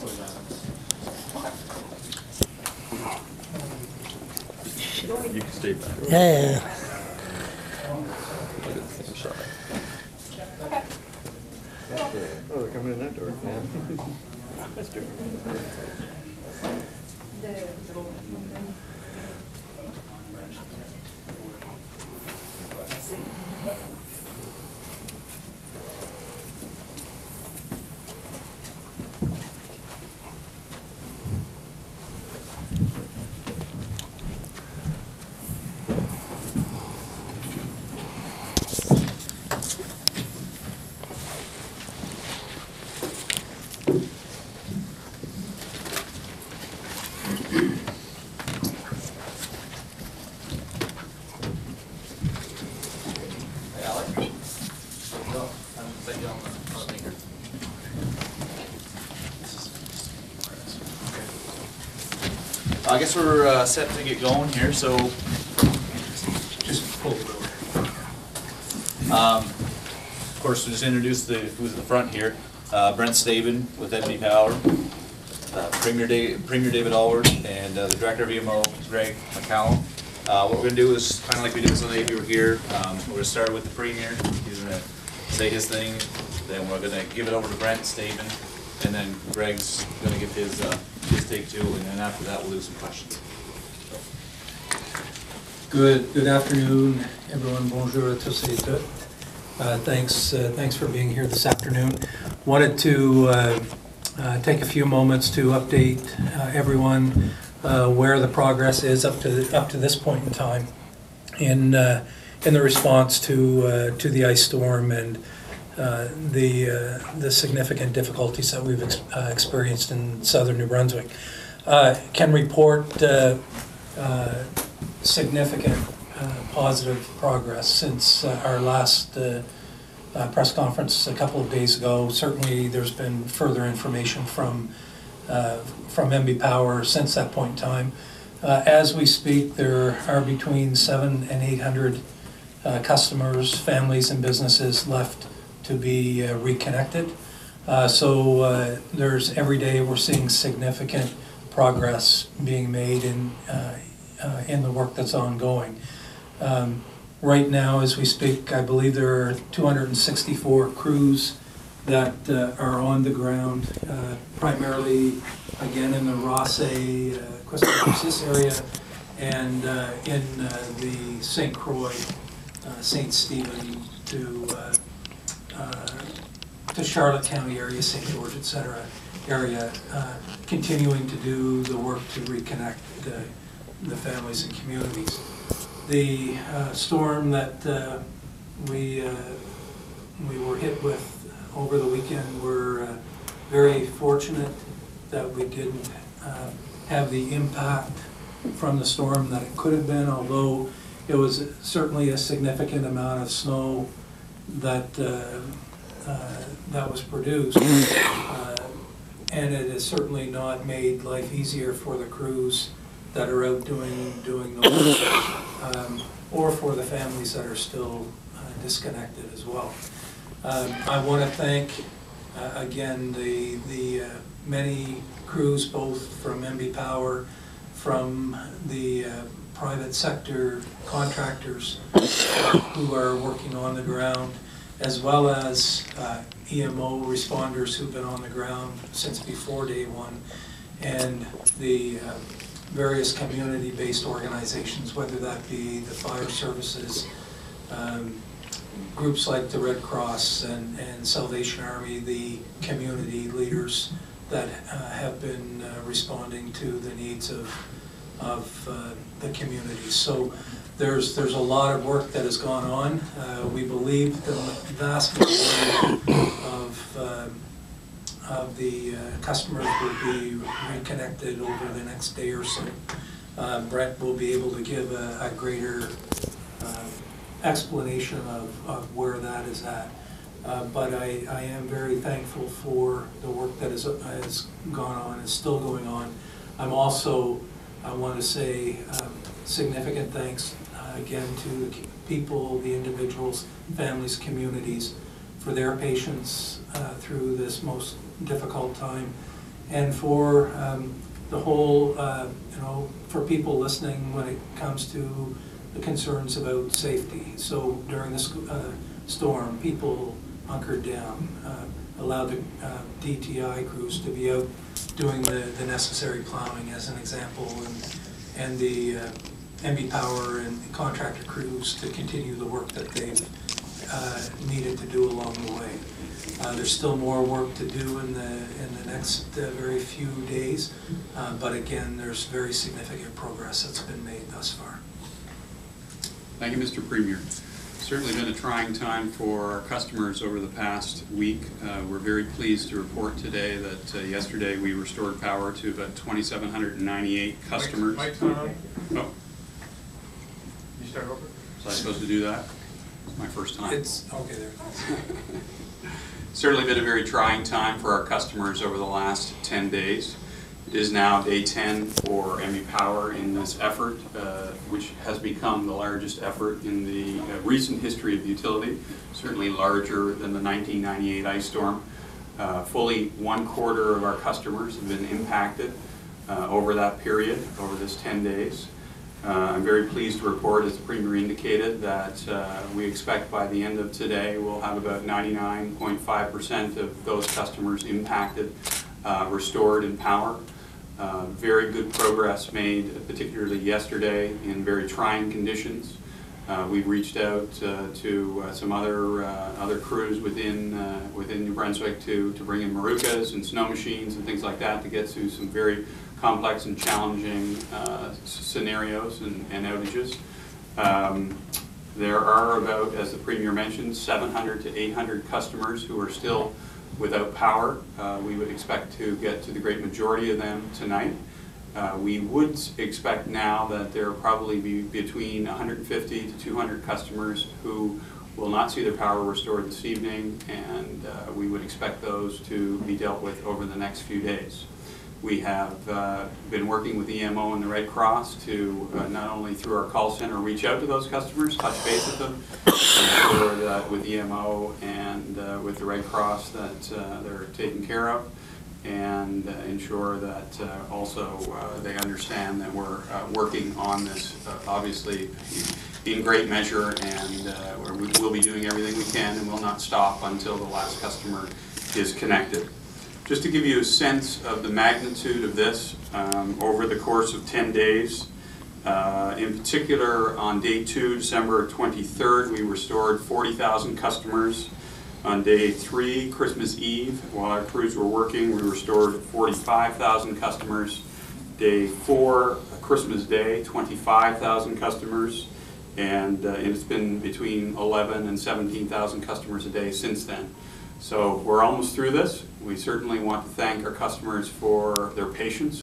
You can stay back. Yeah. Oh, they're coming in that door. Yeah. That's true. I guess we're set to get going here, so Just pull it over. of course, we'll just introduce who's at the front here. Brent Staben with NB Power, Premier David Allward, and the Director of EMO, Greg McCallum. What we're going to do is kind of like we did Sunday if you were here. We're going to start with the Premier. He's going to say his thing, then we're going to give it over to Brent Staben, and then Greg's going to give his take too, and then after that we'll do some questions. Good afternoon, everyone. Bonjour à tous et toutes. Thanks for being here this afternoon. Wanted to take a few moments to update everyone where the progress is up to this point in time in the response to the ice storm and the significant difficulties that we've experienced in southern New Brunswick. Can report significant positive progress since our last press conference a couple of days ago. Certainly there's been further information from NB Power since that point in time. As we speak, there are between 700 and 800 customers, families and businesses left to be reconnected. So there's every day we're seeing significant progress being made in the work that's ongoing. Right now, as we speak, I believe there are 264 crews that are on the ground, primarily again in the Rossay, Quisquam area, and in the St. Croix, St. Stephen to Charlotte County area, St. George, etc. area, continuing to do the work to reconnect the families and communities. The storm that we were hit with over the weekend, we're very fortunate that we didn't have the impact from the storm that it could have been, although it was certainly a significant amount of snow that that was produced, and it has certainly not made life easier for the crews that are out doing the work, or for the families that are still disconnected as well. I want to thank again the many crews, both from NB Power, from the private sector contractors who are working on the ground, as well as EMO responders who've been on the ground since before day one, and the various community-based organizations, whether that be the fire services, groups like the Red Cross and Salvation Army, the community leaders that have been responding to the needs of the community. So there's a lot of work that has gone on. We believe the vast majority of the customers will be reconnected over the next day or so. Brett will be able to give a greater explanation of where that is at. But I am very thankful for the work that has gone on, is still going on. I'm also, I want to say significant thanks again to the people, the individuals, families, communities for their patience through this most difficult time, and for the whole, for people listening when it comes to the concerns about safety. So during this storm, people hunkered down, allowed the DTI crews to be out doing the necessary plowing, as an example, and the MB Power and contractor crews to continue the work that they've needed to do along the way. There's still more work to do in the next very few days, but again, there's very significant progress that's been made thus far. Thank you, Mr. Premier. Certainly been a trying time for our customers over the past week. We're very pleased to report today that yesterday we restored power to about 2,798 customers. Mike's not on. Oh, You start over? was I supposed to do that? It's my first time. It's, okay, there it is. Certainly been a very trying time for our customers over the last 10 days. It is now day 10 for MB Power in this effort, which has become the largest effort in the recent history of the utility, certainly larger than the 1998 ice storm. Fully 1/4 of our customers have been impacted over that period, over this 10 days. I'm very pleased to report, as the Premier indicated, that we expect by the end of today we'll have about 99.5% of those customers impacted restored in power. Very good progress made, particularly yesterday, in very trying conditions. We've reached out to some other crews within New Brunswick to bring in Marucas and snow machines and things like that to get to some very complex and challenging scenarios and outages. There are about, as the Premier mentioned, 700 to 800 customers who are still without power. We would expect to get to the great majority of them tonight. We would expect now that there will probably be between 150 to 200 customers who will not see their power restored this evening, and we would expect those to be dealt with over the next few days. We have been working with EMO and the Red Cross to not only through our call center reach out to those customers, touch base with them, ensure that with EMO and with the Red Cross that they're taken care of, and ensure that also they understand that we're working on this obviously in great measure, and we will be doing everything we can and will not stop until the last customer is connected. Just to give you a sense of the magnitude of this, over the course of 10 days, in particular on day 2, December 23rd, we restored 40,000 customers. On day 3, Christmas Eve, while our crews were working, we restored 45,000 customers. Day 4, Christmas Day, 25,000 customers. And it's been between 11,000 and 17,000 customers a day since then. So we're almost through this. We certainly want to thank our customers for their patience